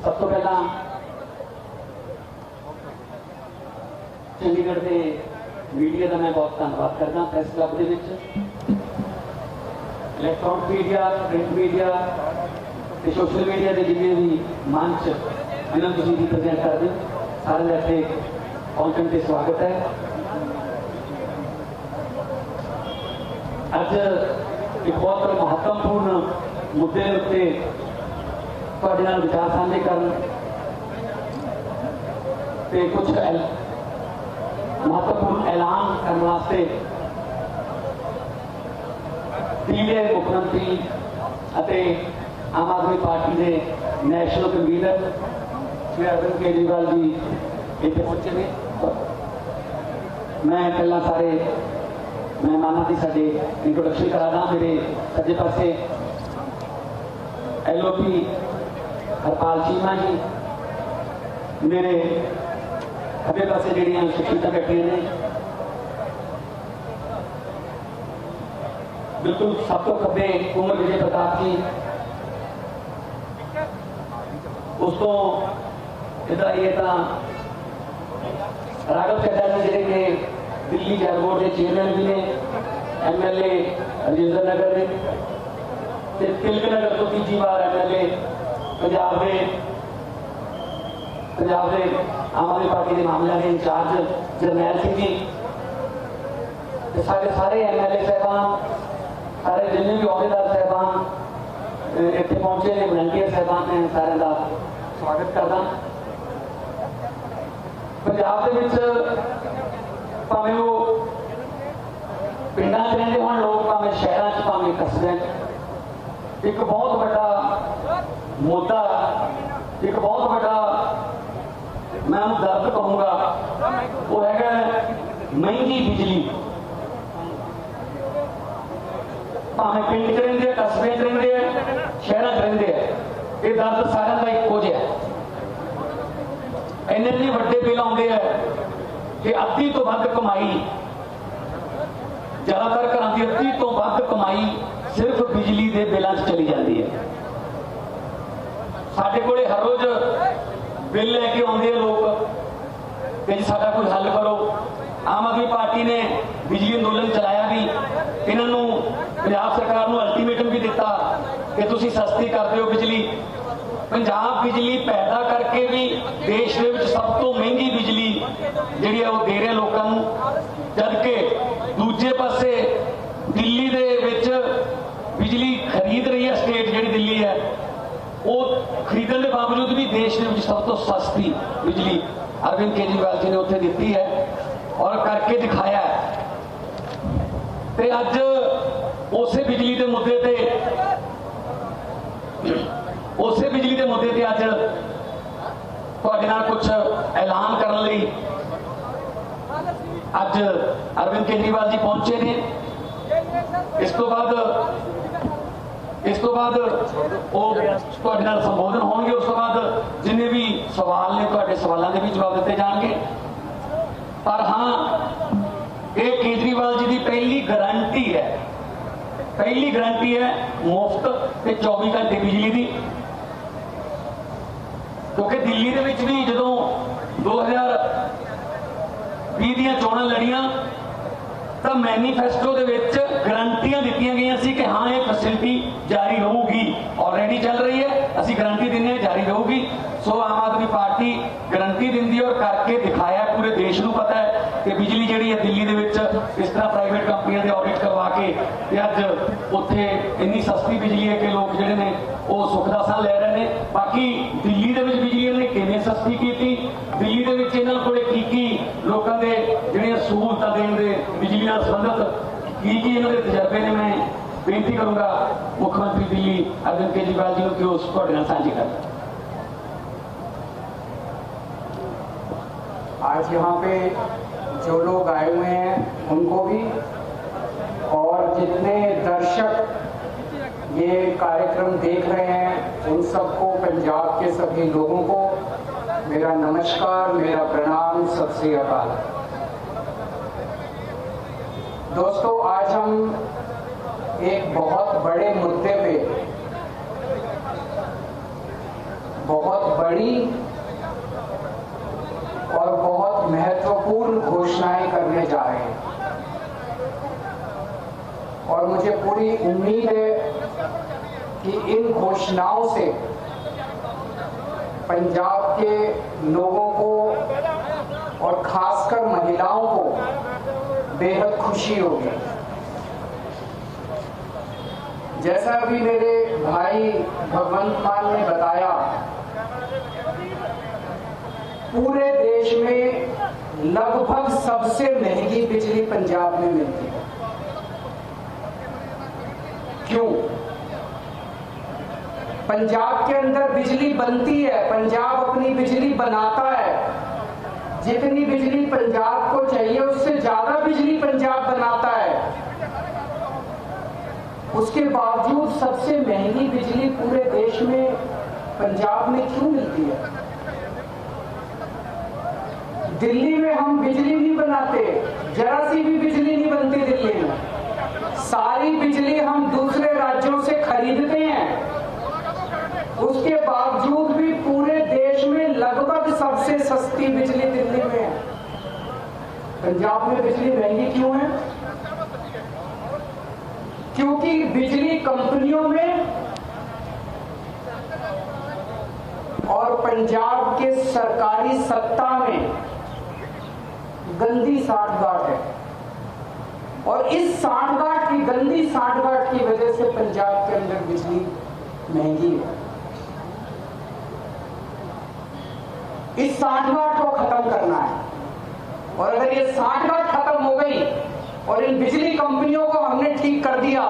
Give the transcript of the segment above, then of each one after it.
सब तो पहला चंडीगढ़ के मीडिया का मैं बहुत धन्यवाद करदा। प्रेस क्लब के इलैक्ट्रॉनिक मीडिया, प्रिंट मीडिया ते सोशल मीडिया के जिन्हें भी मंच इन्होंने तुसीं रिप्रजेंट करते हो, सारे का इत्थे पहुंचने से स्वागत है। अज एक बहुत महत्वपूर्ण मुद्दे उत्ते तुहाडे नाल विचार साझे करन ते कुछ महत्वपूर्ण ऐलान करने वास्ते दिल्ली मुख्यमंत्री अते आम आदमी पार्टी के नैशनल कन्वीनर श्री अरविंद केजरीवाल जी इतने पहुंचे ने। मैं पहला सारे मेहमानों की साडे इंट्रोडक्शन करा दा। मेरे सज्जे पासे LOP हरपाल चीमा जी, मेरे खब्बे पासे जिहड़ियां शख्सियतां बैठियां ने, बिल्कुल सब तो खब्बे कुंवर विजय प्रताप जी, उस तो इधर आइए तो राघव चड्ढा जी जिहड़े कि दिल्ली जल बोर्ड के चेयरमैन भी ने, MLA राजेंद्र नगर ने, तिलक नगर तो तीजी बार MLA पंजाब के आम आदमी पार्टी के मामलों के इंचार्ज जरनैल सिंह जी, सारे सारे MLA साहबान, सारे जिन्हें भी अहुदेदार साहबान इतने पहुंचे ने, वलंटियर साहबान ने, सारे का स्वागत करदा। पंजाब के भावें वो पिंडां च रहिंदे होण लोग, भावें शहरां च, भावें कस्बे, एक बहुत बड़ा मुद्दा, एक बहुत बड़ा मैं दर्द कहूँगा, वो है महंगी बिजली। भावें पिंड च रहिंदे, कस्बे च रहिंदे, शहरां च रहिंदे, ये दर्द सारिआं दा इक्को जिहा। इन्ने वड्डे बिल आउंदे है कि अद्धी तो वध कमाई, ज्यादातर घरां दी अद्धी तो वध कमाई सिर्फ बिजली के बिलों से चली जाती है। साडे कोले हर रोज बिल लैके आउंदे लोग कि साडा कोई हल करो। आम आदमी पार्टी ने बिजली अंदोलन चलाया भी, इन्हों पंजाब सरकार को अल्टीमेटम भी दिता कि तुसीं सस्ती कर दिओ बिजली। पंजाब बिजली पैदा करके भी देश के सब तो महंगी बिजली जिहड़ी है वो दे रहे लोगों को, जबकि दूजे पासे दिल्ली दे विच बिजली खरीद रही है स्टेट जिहड़ी दिल्ली है, वो खरीदने के बावजूद भी देश के विच सब तो सस्ती बिजली अरविंद केजरीवाल जी ने उत्थे दी है और करके दिखाया है। ते अज उसे बिजली के मुद्दे ते अज तुहाडे नाल कुछ ऐलान करने लई अज अरविंद केजरीवाल जी पहुंचे ने। इस तो बाद वो तुहाडे नाल संबोधन होंगे, उस तो बाद जिन्हें भी सवाल ने तुहाडे सवालों के भी जवाब दिते जाएंगे। पर हाँ, ये केजरीवाल जी की पहली गारंटी है मुफ्त ते 24 घंटे बिजली की। क्योंकि दिल्ली के विच भी जदों 2020 दी चोणां लड़ियां तो मैनीफेस्टो के विच गारंटियां दित्तियां गईयां सी कि हाँ ये फैसिलिटी जारी रहूगी, ऑलरेडी चल रही है, असीं गारंटी दिंदे हां जारी रहूगी। सो आम आदमी पार्टी गारंटी दिंदी है और करके दिखाया। पूरे देश को पता है कि बिजली जिहड़ी है दिल्ली दे विच इस तरह प्राइवेट कंपनियों के ऑडिट करवा के अज उत्थे इन्नी सस्ती बिजली है कि लोग जिहड़े ने वो सुख दा साह लै रहे हैं। बाकी दिल्ली दे विच बिजली इन्होंने किवें सस्ती की, दिल्ली दे विच इन्हां कोले की लोगों के जिहड़ियां सहूलतां देण दे बिजली नाल संबंधित की इन्हां दे तजर्बे ने, मैं बेनती करूँगा मुख्यमंत्री दिल्ली अरविंद केजरीवाल जी को कि उस तुहाडे नाल साझी करें। आज यहाँ पे जो लोग आए हुए हैं उनको भी, और जितने दर्शक ये कार्यक्रम देख रहे हैं उन सबको, पंजाब के सभी लोगों को मेरा नमस्कार, मेरा प्रणाम, सत श्री अकाल। दोस्तों, आज हम एक बहुत बड़े मुद्दे पे, बहुत बड़ी बड़ी और बहुत महत्वपूर्ण घोषणाएं करने जा रहे हैं और मुझे पूरी उम्मीद है कि इन घोषणाओं से पंजाब के लोगों को और खासकर महिलाओं को बेहद खुशी होगी। जैसा अभी मेरे भाई भगवंत मान ने बताया, पूरे देश में लगभग सबसे महंगी बिजली पंजाब में मिलती है। क्यों? पंजाब के अंदर बिजली बनती है, पंजाब अपनी बिजली बनाता है। जितनी बिजली पंजाब को चाहिए उससे ज्यादा बिजली पंजाब बनाता है। उसके बावजूद सबसे महंगी बिजली पूरे देश में पंजाब में क्यों मिलती है? दिल्ली में हम बिजली नहीं बनाते, जरा सी भी बिजली नहीं बनती दिल्ली में। सारी बिजली हम दूसरे राज्यों से खरीदते हैं। उसके बावजूद भी पूरे देश में लगभग सबसे सस्ती बिजली दिल्ली में है। पंजाब में बिजली महंगी क्यों है? क्योंकि बिजली कंपनियों में और पंजाब के सरकारी सत्ता में गंदी सांठगांठ है और इस सांठगांठ की, गंदी सांठगांठ की वजह से पंजाब के अंदर बिजली महंगी है। इस सांठगांठ को खत्म करना है और अगर ये सांठगांठ खत्म हो गई और इन बिजली कंपनियों को हमने ठीक कर दिया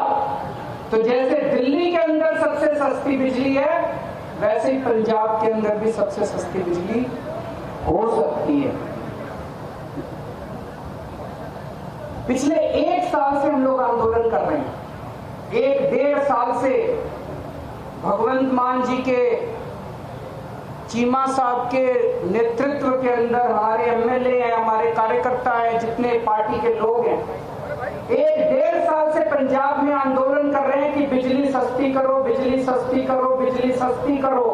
तो जैसे दिल्ली के अंदर सबसे सस्ती बिजली है, वैसे ही पंजाब के अंदर भी सबसे सस्ती बिजली हो सकती है। पिछले 1 साल से हम लोग आंदोलन कर रहे हैं। 1-1.5 साल से भगवंत मान जी के, चीमा साहब के नेतृत्व के अंदर हमारे एमएलए हैं, हमारे कार्यकर्ता हैं, जितने पार्टी के लोग हैं, 1-1.5 साल से पंजाब में आंदोलन कर रहे हैं कि बिजली सस्ती करो, बिजली सस्ती करो, बिजली सस्ती करो।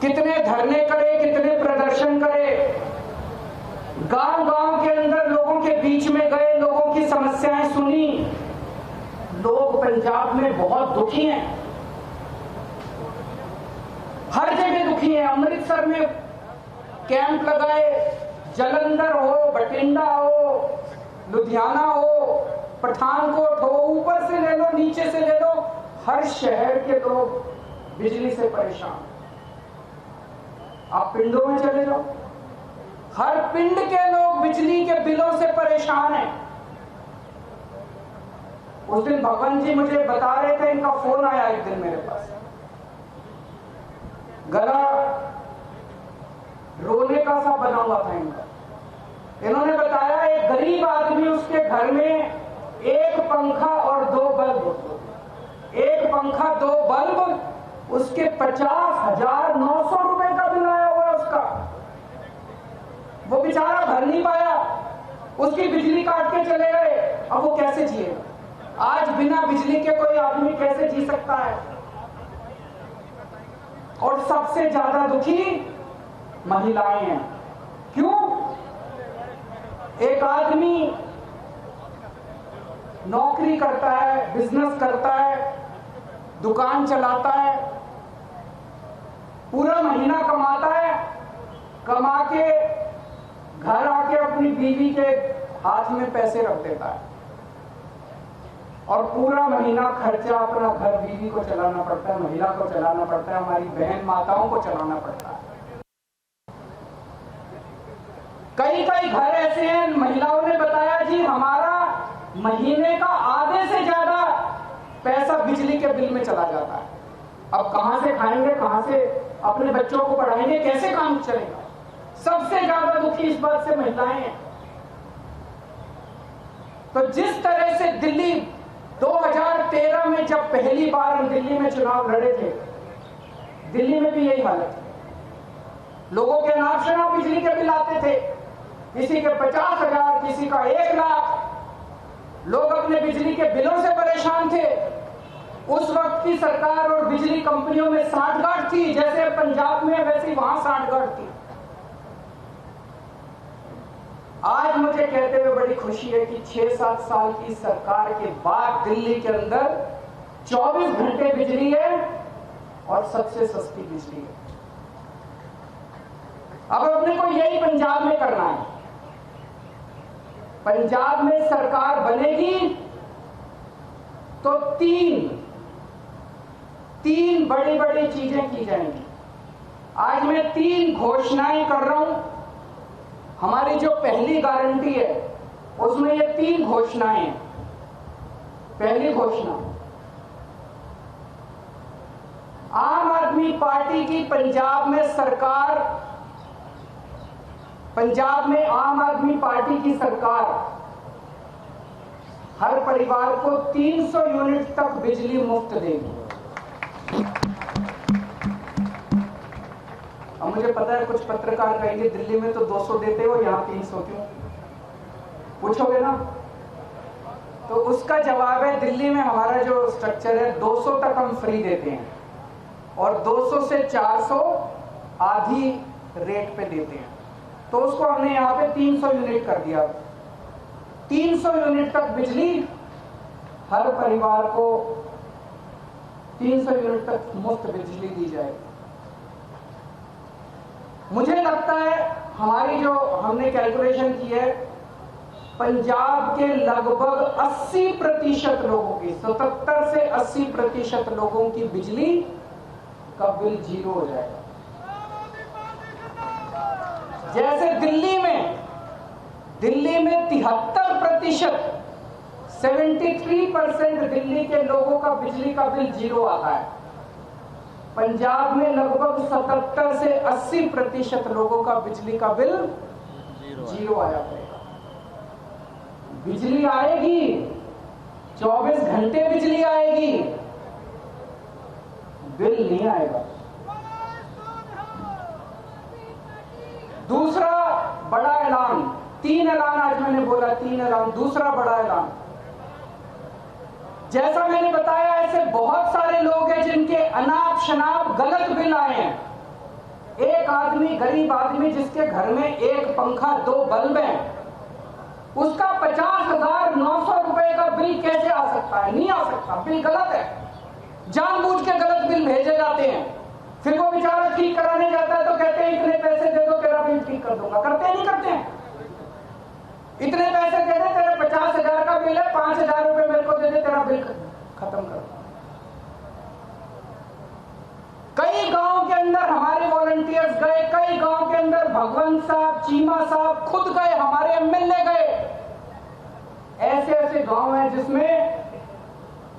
कितने धरने करे, कितने प्रदर्शन करे, गांव-गांव के अंदर लोगों के बीच में गए, लोगों की समस्याएं सुनी। लोग पंजाब में बहुत दुखी हैं, हर जगह दुखी हैं। अमृतसर में कैंप लगाए, जालंधर हो, बठिंडा हो, लुधियाना हो, पठानकोट हो, ऊपर से ले लो, नीचे से ले लो, हर शहर के लोग बिजली से परेशान। आप पिंडों में चले जाओ, हर पिंड के लोग बिजली के बिलों से परेशान हैं। उस दिन भगवान जी मुझे बता रहे थे, इनका फोन आया एक दिन मेरे पास, गला रोने का सा बना हुआ था इनका। इन्होंने बताया एक गरीब आदमी, उसके घर में 1 पंखा और 2 बल्ब, 1 पंखा 2 बल्ब, उसके 50,900 रुपए का बिल आया हुआ है उसका। वो बेचारा भर नहीं पाया, उसकी बिजली काट के चले गए। अब वो कैसे जिएगा? आज बिना बिजली के कोई आदमी कैसे जी सकता है? और सबसे ज्यादा दुखी महिलाएं हैं। क्यों? एक आदमी नौकरी करता है, बिजनेस करता है, दुकान चलाता है, पूरा महीना कमाता है, कमा के घर आके अपनी बीवी के हाथ में पैसे रख देता है और पूरा महीना खर्चा अपना घर, बीवी को चलाना पड़ता है, महिला को चलाना पड़ता है, हमारी बहन माताओं को चलाना पड़ता है। कई कई घर ऐसे हैं, महिलाओं ने बताया जी हमारा महीने का आधे से ज्यादा पैसा बिजली के बिल में चला जाता है। अब कहां से खाएंगे, कहां से अपने बच्चों को पढ़ाएंगे, कैसे काम चलेगा? सबसे ज्यादा दुखी इस बात से महिलाएं हैं। तो जिस तरह से दिल्ली 2013 में जब पहली बार हम दिल्ली में चुनाव लड़े थे, दिल्ली में भी यही हालत है। लोगों के नाम से ना बिजली के बिल आते थे, किसी के 50,000, किसी का 1 लाख। लोग अपने बिजली के बिलों से परेशान थे। उस वक्त की सरकार और बिजली कंपनियों में सांठगांठ थी। जैसे पंजाब पंजाब में, वैसी वहां सांठगांठ थी। आज मुझे कहते हुए बड़ी खुशी है कि 6-7 साल की सरकार के बाद दिल्ली के अंदर 24 घंटे बिजली है और सबसे सस्ती बिजली है। अब अपने को यही पंजाब में करना है। पंजाब में सरकार बनेगी तो तीन बड़ी बड़ी चीजें की जाएंगी। आज मैं 3 घोषणाएं कर रहा हूं। हमारी जो पहली गारंटी है उसमें ये 3 घोषणाएं हैं। पहली घोषणा, आम आदमी पार्टी की पंजाब में सरकार, पंजाब में आम आदमी पार्टी की सरकार हर परिवार को 300 यूनिट तक बिजली मुफ्त देगी। अब मुझे पता है कुछ पत्रकार कहेंगे दिल्ली में तो 200 देते हो, यहां 300 क्यों? पूछोगे ना? तो उसका जवाब है, दिल्ली में हमारा जो स्ट्रक्चर है 200 तक हम फ्री देते हैं और 200 से 400 आधी रेट पे देते हैं। तो उसको हमने यहाँ पे 300 यूनिट कर दिया। 300 यूनिट तक बिजली हर परिवार को 300 यूनिट तक मुफ्त बिजली दी जाएगी। मुझे लगता है हमारी जो हमने कैलकुलेशन की है, पंजाब के लगभग 80% लोगों की, 77 से 80% लोगों की बिजली का बिल 0 हो जाएगा। जैसे दिल्ली में 73%, 73% दिल्ली के लोगों का बिजली का बिल 0 आता है। पंजाब में लगभग 77 से 80% लोगों का बिजली का बिल 0 आया करेगा। बिजली आएगी, 24 घंटे बिजली आएगी, बिल नहीं आएगा। दूसरा बड़ा ऐलान, 3 ऐलान आज मैंने बोला, 3 ऐलान। दूसरा बड़ा ऐलान, जैसा मैंने बताया ऐसे बहुत सारे लोग हैं जिनके अनाप शनाप गलत बिल आए हैं। एक आदमी, गरीब आदमी जिसके घर में 1 पंखा 2 बल्ब हैं, उसका 50,900 रुपए का बिल कैसे आ सकता है? नहीं आ सकता, बिल गलत है। जानबूझ के गलत बिल भेजे जाते हैं। फिर वो बेचारा ठीक कराने जाता है तो कहते हैं इतने पैसे दे दो तेरा बिल ठीक कर दूंगा। करते हैं नहीं करते हैं? इतने पैसे दे दे, तेरे 50,000 का बिल है, 5,000 रुपए मेरे को दे दे, तेरा बिल खत्म कर। कई गांव के अंदर हमारे वॉलंटियर्स गए, कई गांव के अंदर भगवंत साहब, चीमा साहब खुद गए, हमारे एमएलए गए। ऐसे ऐसे गांव हैं जिसमें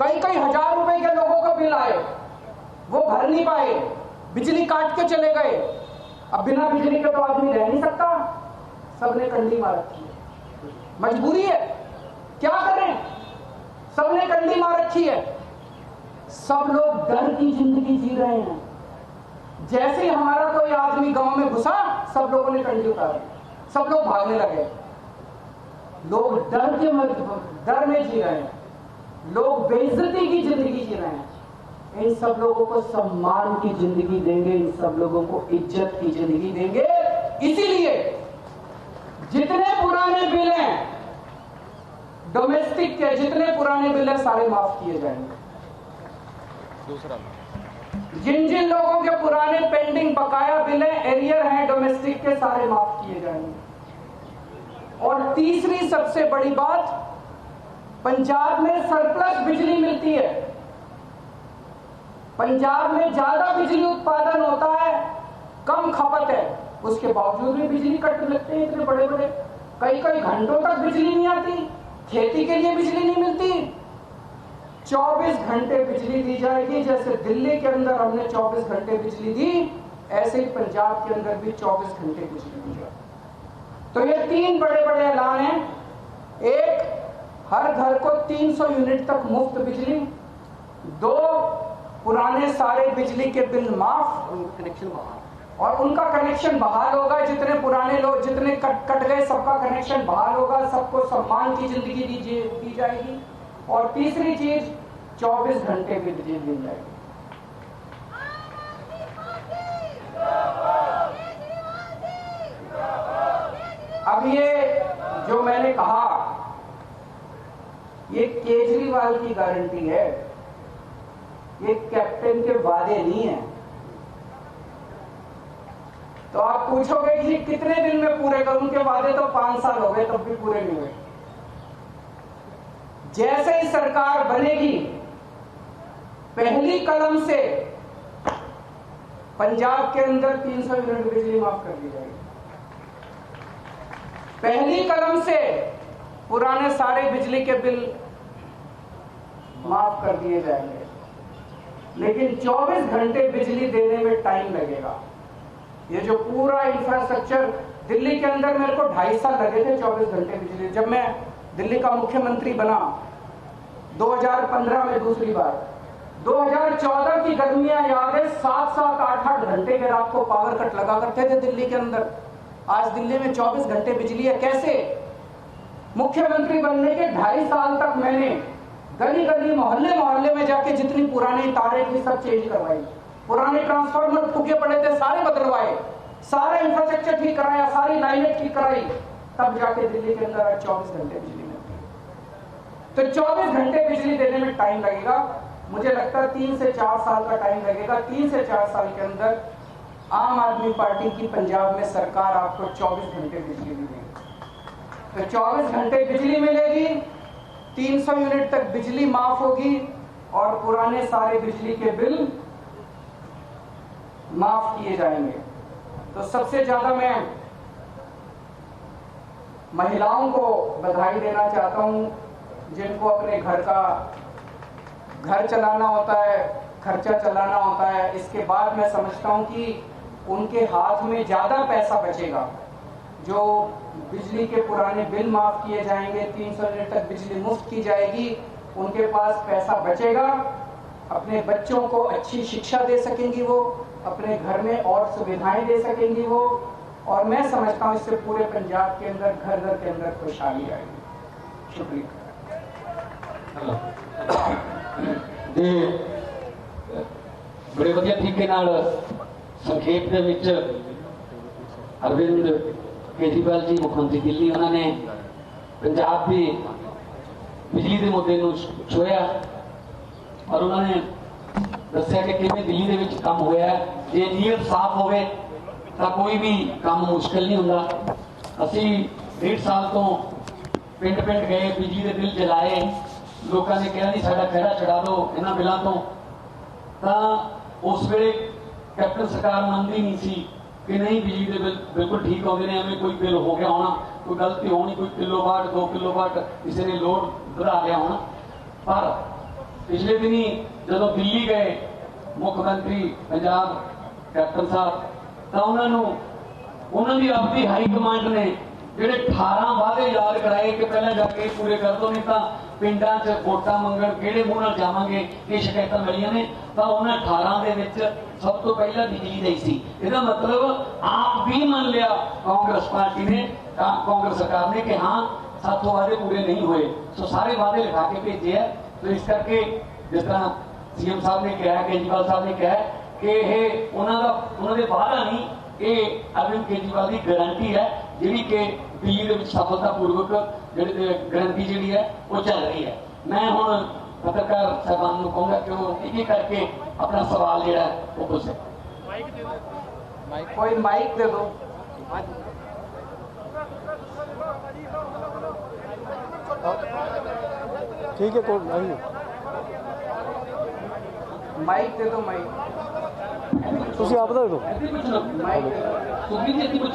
कई हजार रुपए के लोगों को बिल आए, वो भर नहीं पाए, बिजली काट के चले गए। अब बिना बिजली के तो आदमी रह नहीं सकता, सबने कंडी मार रखी है, मजबूरी है, क्या करें? सबने कंडी मार रखी है। सब लोग डर की जिंदगी जी रहे हैं। जैसे ही हमारा कोई आदमी गांव में घुसा, सब लोगों ने कंडी उतारी, सब लोग भागने लगे। लोग डर में जी रहे हैं, लोग बेइज्जती की जिंदगी जी रहे हैं। इन सब लोगों को सम्मान की जिंदगी देंगे, इन सब लोगों को इज्जत की जिंदगी देंगे। इसीलिए जितने पुराने बिल हैं डोमेस्टिक के, जितने पुराने बिल हैं सारे माफ किए जाएंगे। दूसरा, जिन जिन लोगों के पुराने पेंडिंग बकाया बिल हैं, एरियर हैं डोमेस्टिक के, सारे माफ किए जाएंगे। और तीसरी सबसे बड़ी बात, पंजाब में सरप्लस बिजली मिलती है। पंजाब में ज्यादा बिजली उत्पादन होता है, कम खपत है, उसके बावजूद भी बिजली कट लगते हैं इतने बड़े बड़े। कई घंटों तक बिजली नहीं आती, खेती के लिए बिजली नहीं मिलती। 24 घंटे बिजली दी जाएगी। जैसे दिल्ली के अंदर हमने 24 घंटे बिजली दी, ऐसे ही पंजाब के अंदर भी 24 घंटे बिजली दी जाए। तो ये 3 बड़े बड़े ऐलान हैं। एक, हर घर को 300 यूनिट तक मुफ्त बिजली। 2, पुराने सारे बिजली के बिल माफ, कनेक्शन बहाल, और उनका कनेक्शन बहाल होगा। जितने पुराने लोग, जितने कट गए, सबका कनेक्शन बहाल होगा, सबको सम्मान की जिंदगी दी जाएगी। और तीसरी चीज, 24 घंटे बिजली दी जाएगी। कहा ये केजरीवाल की गारंटी है, ये कैप्टन के वादे नहीं है। तो आप पूछोगे कि कितने दिन में पूरे करूं? उनके वादे तो 5 साल हो गए, तब भी पूरे नहीं हुए। जैसे ही सरकार बनेगी, पहली कलम से पंजाब के अंदर 300 यूनिट बिजली माफ कर दी जाएगी। पहली कलम से पुराने सारे बिजली के बिल माफ कर दिए जाएंगे। लेकिन 24 घंटे बिजली देने में टाइम लगेगा। ये जो पूरा इंफ्रास्ट्रक्चर दिल्ली के अंदर, मेरे को 2.5 साल लगे थे 24 घंटे बिजली। जब मैं दिल्ली का मुख्यमंत्री बना 2015 में दूसरी बार, 2014 की गर्मियां याद है, 7-7, 8-8 घंटे के रात को पावर कट लगा करते थे दिल्ली के अंदर। आज दिल्ली में 24 घंटे बिजली है। कैसे? मुख्यमंत्री बनने के 2.5 साल तक मैंने गली गली, मोहल्ले मोहल्ले में जाके जितनी पुरानी तारें थी सब चेंज करवाई, पुराने ट्रांसफार्मर टूटे पड़े थे सारे बदलवाए, सारा इंफ्रास्ट्रक्चर ठीक कराया, सारी लाइनें ठीक कराई, तब जाके दिल्ली के अंदर 24 घंटे बिजली मिलती है। तो 24 घंटे बिजली देने में टाइम लगेगा। मुझे लगता है 3 से 4 साल का टाइम लगेगा। 3 से 4 साल के अंदर आम आदमी पार्टी की पंजाब में सरकार आपको 24 घंटे बिजली देगी। तो 24 घंटे बिजली मिलेगी, 300 यूनिट तक बिजली माफ होगी और पुराने सारे बिजली के बिल माफ किए जाएंगे। तो सबसे ज्यादा मैं महिलाओं को बधाई देना चाहता हूं, जिनको अपने घर चलाना होता है, खर्चा चलाना होता है। इसके बाद मैं समझता हूं कि उनके हाथ में ज्यादा पैसा बचेगा। जो बिजली के पुराने बिल माफ किए जाएंगे, 300 यूनिट तक बिजली मुफ्त की जाएगी, उनके पास पैसा बचेगा। अपने बच्चों को अच्छी शिक्षा दे सकेंगी वो, अपने घर में और सुविधाएं दे सकेंगी वो, और मैं समझता हूं इससे पूरे पंजाब के अंदर घर घर के अंदर खुशहाली आएगी। शुक्रिया। ਤੇ ਬੜੇ ਵਧੀਆ ਤਰੀਕੇ ਨਾਲ ਸੰਖੇਪ ਦੇ ਵਿੱਚ ਅਰਵਿੰਦ ਕੇਜਰੀਵਾਲ ਜੀ ਮੁੱਖ ਮੰਤਰੀ ਦਿੱਲੀ, ਉਹਨਾਂ ਨੇ ਪੰਜਾਬ ਦੀ ਬਿਜਲੀ ਦੇ ਮੁੱਦੇ ਨੂੰ ਛੋਇਆ ਔਰ ਉਹਨਾਂ ਨੇ ਦੱਸਿਆ ਕਿ ਕਿਵੇਂ ਦਿੱਲੀ ਦੇ ਵਿੱਚ ਕੰਮ ਹੋਇਆ। ਜੇ ਨੀਅਤ ਸਾਫ਼ ਹੋਵੇ ਤਾਂ ਕੋਈ ਵੀ ਕੰਮ ਮੁਸ਼ਕਿਲ ਨਹੀਂ ਹੁੰਦਾ। ਅਸੀਂ 1.5 ਸਾਲ ਤੋਂ ਪਿੰਡ ਪਿੰਡ ਗਏ, ਬਿਜਲੀ ਦੇ ਬਿੱਲ ਜਲਾਏ, ਲੋਕਾਂ ਨੇ ਕਿਹਾ ਨਹੀਂ ਸਾਡਾ ਖਹਿੜਾ ਛਡਾ ਦਿਓ ਇਹਨਾਂ ਬਿੱਲਾਂ ਤੋਂ। ਤਾਂ ਉਸ ਵੇਲੇ ਕੈਪਟਨ ਸਰਕਾਰ ਮੰਨਦੀ ਨਹੀਂ ਸੀ ਕਿ ਨਹੀਂ ਬਿਜਲੀ ਦੇ ਬਿੱਲ ਬਿਲਕੁਲ ਠੀਕ ਆਉਂਦੇ ਨੇ, ਐਵੇਂ ਕੋਈ ਬਿੱਲ ਹੋ ਗਿਆ ਹੋਣਾ, ਕੋਈ ਗਲਤੀ ਹੋਣੀ, ਕੋਈ ਕਿਲੋਵਾਟ 2 ਕਿਲੋਵਾਟ ਕਿਸੇ ਨੇ ਲੋਡ ਵਧਾ ਲਿਆ ਹੋਣਾ। ਪਰ ਪਿਛਲੇ ਦਿਨੀ ਜਦੋਂ ਦਿੱਲੀ ਗਏ ਮੁੱਖ ਮੰਤਰੀ ਪੰਜਾਬ ਕੈਪਟਨ ਸਾਹਿਬ, ਤਾਂ ਉਹਨਾਂ ਦੀ ਆਪਦੀ ਹਾਈ ਕਮਾਂਡ ਨੇ ਜਿਹੜੇ 18 ਵਾਅਦੇ ਯਾਦ ਕਰਾਏ ਕਿ ਪਹਿਲਾਂ ਜਾ ਕੇ ਪੂਰੇ ਕਰ ਦੋ, ਨਹੀਂ ਤਾਂ ਪਿੰਡਾਂ 'ਚ ਵੋਟਾਂ ਮੰਗਣ ਕਿਹੜੇ ਮੂੰਹ ਨਾਲ ਜਾਵਾਂਗੇ, ਇਹ ਸ਼ਿਕਾਇਤਾਂ ਮਿਲੀਆਂ ਨੇ। ਤਾਂ ਉਹਨਾਂ 18 ਦੇ ਵਿੱਚ ਸਭ ਤੋਂ ਪਹਿਲਾਂ ਬਿਜਲੀ ਦਾ ਹੀ ਸੀ। ਇਹਦਾ ਮਤਲਬ ਆਪ ਵੀ ਮੰਨ ਲਿਆ ਕਾਂਗਰਸ ਪਾਰਟੀ ਨੇ, ਕਾਂਗਰਸ ਸਰਕਾਰ ਨੇ ਕਿ ਹਾਂ ਸਾਥੋਂ ਵਾਅਦੇ ਪੂਰੇ ਨਹੀਂ ਹੋਏ। ਸੋ ਸਾਰੇ ਵਾਅਦੇ ਲਿਖਾ ਕੇ ਭੇਜੇ ਆ। तो इस करके जिस तरह सीएम साहब ने कहा, केजरीवाल साहब ने कहा कि यह उन्होंने वादा नहीं, ये अरविंद केजरीवाल की गारंटी है जी कि दिल्ली के सफलतापूर्वक गारंटी जी है वो चल रही है। मैं हुण पत्रकार साहबान को कहूँगा कि वो एक एक करके अपना सवाल जो है वो पूछे। कोई माइक दे दो। ठीक है, कोई नहीं, माइक दे दो, माइक ਤੁਸੀਂ ਆਪ ਦਾ ਦੇ ਦਿਓ। माइक दे दो। सुखबीर जी कुछ